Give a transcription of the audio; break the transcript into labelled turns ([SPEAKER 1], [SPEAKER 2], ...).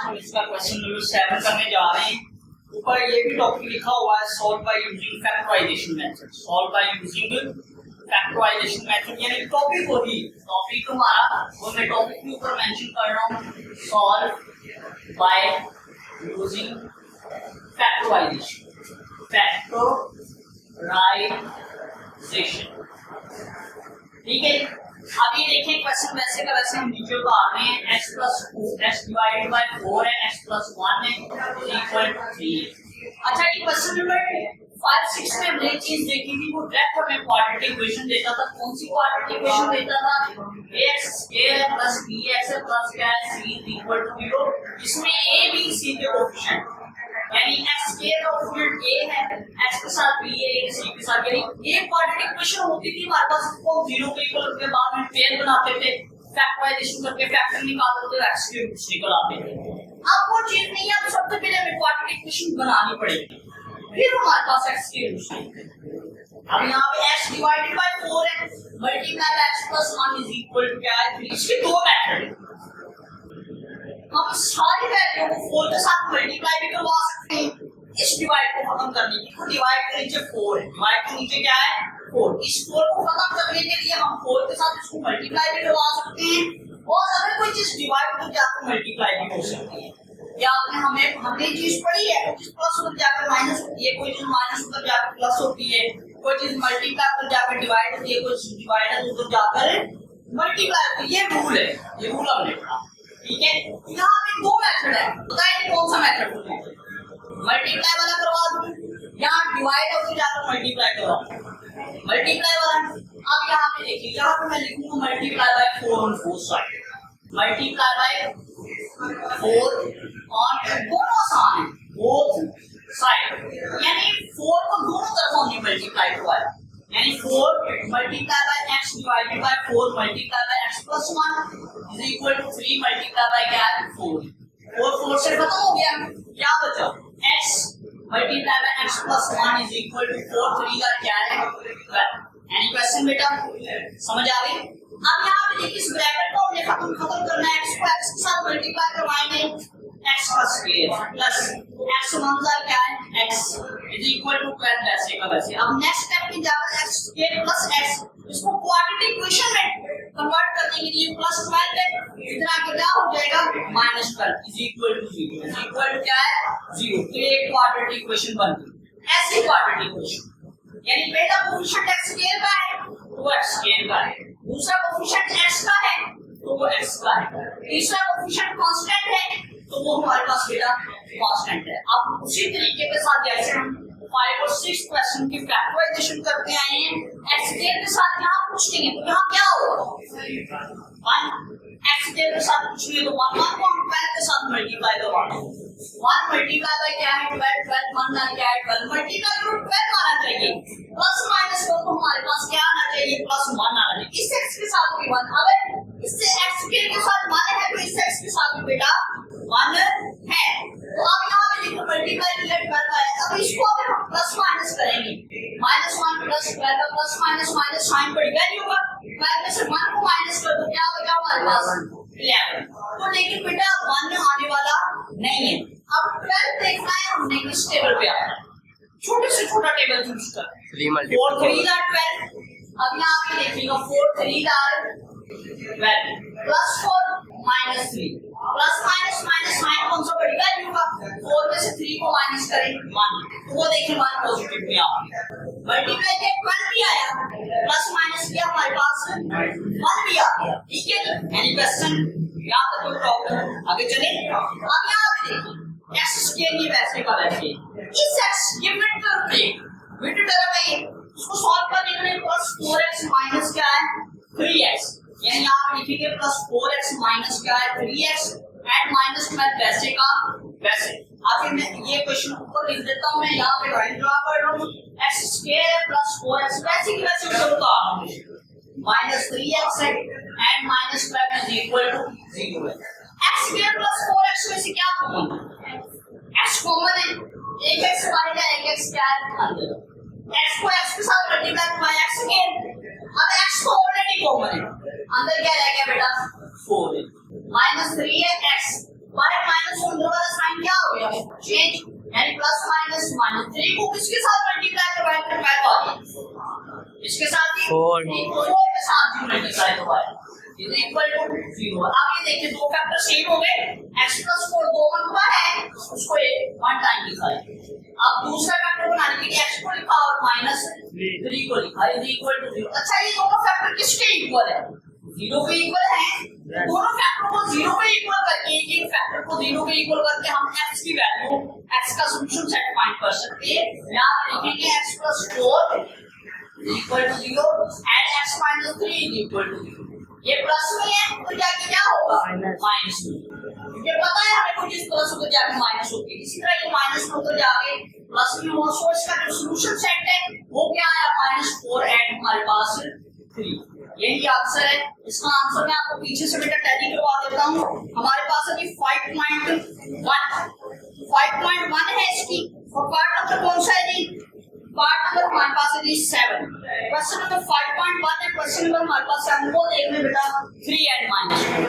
[SPEAKER 1] आज हम इसका क्वेश्चन नंबर 7 करने जा रहे हैं। ऊपर ये भी टॉपिक लिखा हुआ है, solve by using factorization method. Solve by using factorization method यानी टॉपिक होगी, टॉपिक हमारा वो मैं टॉपिक के ऊपर मेंशन कर रहा हूँ, सॉल्व बाय यूजिंग फैक्टराइजेशन। ठीक है। अब ये देखें क्वेश्चन वैसे का वैसे हम नीचे उतार रहे हैं। x plus x divided by 4 है, x प्लस 1 है इक्वल टू 3। अच्छा, ये क्वेश्चन नंबर 5 6 में हमने एक चीज देखी थी, वो डायरेक्ट हमें क्वाड्रेटिक इक्वेशन देता था। कौन सी क्वाड्रेटिक इक्वेशन देता था? ax square plus bx plus क्या है c इक्वल टू 0। इसमें a b c के कोएफिशिएंट यानी x स्क्वायर का कोएफिशिएंट a है, x के साथ b है, c के साथ, यानी ये क्वाड्रेटिक इक्वेशन होती थी हमारे पास। इसको 0 के इक्वल करके बाद में पेयर बनाते थे, फैक्टराइजेशन करके फैक्टर निकालते थे, x के रूट्स निकल आते थे। अब वो चीज नहीं है, अब सबसे पहले हमें क्वाड्रेटिक इक्वेशन बनानी पड़ेगी, फिर हमारे पास x के रूट्स आएंगे। अब यहाँ पे x डिवाइडेड बाय 4 है, multiply by x plus 1 is equal to क्या है 3। इसके दो मेथड है। हम सारी वैल्यू को 4 के साथ मल्टीप्लाई भी करवा सकते हैं। इस डिवाइड को खत्म करने के लिए डिवाइड के नीचे 4 है, डिवाइड के नीचे क्या है 4। इस 4 को खत्म करने के लिए हम 4 के साथ इसको मल्टीप्लाई भी करवा सकते हैं, और अगर कोई चीज डिवाइड हो जाकर मल्टीप्लाई भी हो सकती है। या हमने चीज पढ़ी है, कुछ प्लस हो जाकर माइनस होती है, कोई चीज माइनस होकर जाकर प्लस होती है, कोई चीज मल्टीप्लाई होकर जाकर डिवाइड होती है, कोई चीज डिवाइड होकर जाकर मल्टीप्लाई होती है। ये रूल है, ये रूल हमने पढ़ा। ठीक है। यहाँ पे दो मेथड है, बताइए कौन सा मेथड होता है? मल्टीप्लाई वाला करवा दूं, यहाँ डिवाइड होकर जाकर मल्टीप्लाई करवा दूं, मल्टीप्लाई वाला। अब यहाँ पे देखिए, यहाँ पे मैं लिखूंगा multiply by 4 on both side, multiply by 4 on दोनों आसान है, बोथ साइड, यानी 4 को दोनों तरफ हमने मल्टीप्लाई करवाया, यानी 4 multiply by x divided by 4 multiply by x plus 1 is equal to 3 multiply by क्या है 4। 4 से खत्म हो गया, क्या बचा x multiply by x plus 1 is equal to 4 3 का क्या है 12। एनी क्वेश्चन बेटा, समझ आ गई? अब यहाँ पे देखिए, इस ब्रैकेट को हमने खत्म करना है, x को x के साथ मल्टीप्लाई करवाएंगे, x का स्क्वायर प्लस x मंजा क्या है x इज इक्वल टू 12 वैसे का वैसे। अब नेक्स्ट स्टेप में जाकर x स्क्वायर प्लस x, इसको क्वाड्रेटिक इक्वेशन में कन्वर्ट करने के लिए प्लस 12 है, इतना क्या हो जाएगा minus 12 is equal to 0, is equal to क्या है 0। तो ये क्वाड्रेटिक इक्वेशन बन गई। ऐसी क्वाड्रेटिक इक्वेशन यानी पहला कोएफिशिएंट x स्क्वायर का है तो वो x स्क्वायर का है, दूसरा कोएफिशिएंट x का है तो वो x का है, तीसरा कोएफिशिएंट कांस्टेंट है तो वो हमारे पास बेटा कांस्टेंट है। अब उसी तरीके के साथ जैसे हम 5 और 6 क्वेश्चन की फैक्टराइजेशन करते आए हैं, x स्क्वायर के साथ यहाँ कुछ नहीं है तो यहाँ क्या होगा 1, x स्क्वायर के साथ कुछ नहीं है तो 1 को हम 12 के साथ मल्टीप्लाई करवाना है। 1 मल्टीप्लाई बाय क्या है 12, 12 1 ना क्या है 12, मल्टीप्लाई करो 12 आना चाहिए, प्लस माइनस को तो हमारे पास क्या आना चाहिए प्लस 1 आना चाहिए। इस x के साथ भी 1, अगर इससे x स्क्वायर के साथ 1 है तो इस x के साथ भी बेटा 1 है। तो अब यहाँ पे देखो मल्टीप्लाई किया 12 है, अब इसको अगर हम प्लस माइनस करेंगे, -1 plus 12 plus minus minus sign पर वैल्यू होगा, 12 में से 1 को माइनस कर दो क्या बचा हमारे पास 11। तो लेकिन बेटा 1 आने वाला नहीं है। अब 12 देखना है हमने किस टेबल पे आना है, छोटे से छोटा टेबल चूज कर 4 3 आर 12। अब यहाँ पे देखिएगा 4 3 are 12 plus 4 minus 3 plus minus minus sign कौन सा बढ़ेगा होगा, 4 में से 3 को माइनस करें 1 तो वो देखिए 1 पॉजिटिव में आ गया, मल्टीप्लाई किया 12 भी आया, प्लस माइनस किया हमारे पास 1 भी आ गया। ठीक है, एनी क्वेश्चन यहाँ तक कोई प्रॉब्लम? आगे चले। अब यहाँ पे देखिए x स्क्वायर ये वैसे का वैसे, इस x ये मिड टर्म है, इसको सॉल्व करने के लिए प्लस 4x माइनस क्या है 3x, यानी आप लिखेंगे प्लस 4x माइनस क्या है 3x एंड माइनस 12 वैसे का वैसे। अब मैं ये क्वेश्चन ऊपर लिख देता हूं, मैं यहाँ पे लाइन ड्रा कर रहा हूँ, x स्क्वायर प्लस 4x वैसे की वैसे ऊपर उतार रहा हूँ, माइनस 3x है and minus 12 is equal to 0 है। x स्क्वायर प्लस 4x में से क्या कॉमन है, x कॉमन है, एक x बाहर है, एक x क्या है अंदर, x को x के साथ मल्टीप्लाई करवाया x स्क्वायर, अब x तो ऑलरेडी कॉमन है, अंदर क्या रह गया बेटा 4 है, -3 है x बाहर -1 चेंज यानी प्लस माइनस माइनस 3 को किसके साथ मल्टीप्लाई करवाएं फिर मैं तो इसके साथ ही 4 के साथ ही मल्टीप्लाई करवाएं इज इक्वल टू 0। अब ये देखिए दो फैक्टर सेम हो गए, x प्लस 4 दो मरतबा है उसको एक वन टाइम लिखा है। अब दूसरा फैक्टर बनाने के लिए x को लिखा और माइनस 3 को लिखा इज इक्वल टू 0। अच्छा ये दोनों फैक्टर किसके इक्वल है? 0 के इक्वल है। दोनों फैक्टर को 0 के इक्वल करके एक फैक्टर को 0 के इक्वल करके हम x की वैल्यू x का सॉल्यूशन सेट फाइंड कर सकते हैं। यहां लिखेंगे x plus 4 equal to 0 and x minus 3 equal to 0। ये प्लस में है तो जाके क्या होगा माइनस में, क्योंकि पता है हमें कुछ इस प्लस होकर जाके माइनस होगी। इसी तरह ये माइनस में होकर जाके प्लस में हो। सो इसका जो सॉल्यूशन सेट है वो क्या है -4 एंड हमारे पास 3। यही आंसर है। इसका आंसर मैं आपको पीछे से बेटा टैली करवा देता हूँ। हमारे पास अभी 5.1 है इसकी और पार्ट नंबर कौन सा है जी? पार्ट नंबर हमारे पास है जी 7। क्वेश्चन नंबर 5.1 है, क्वेश्चन नंबर हमारे पास 7 को देखने बेटा 3 एंड -4।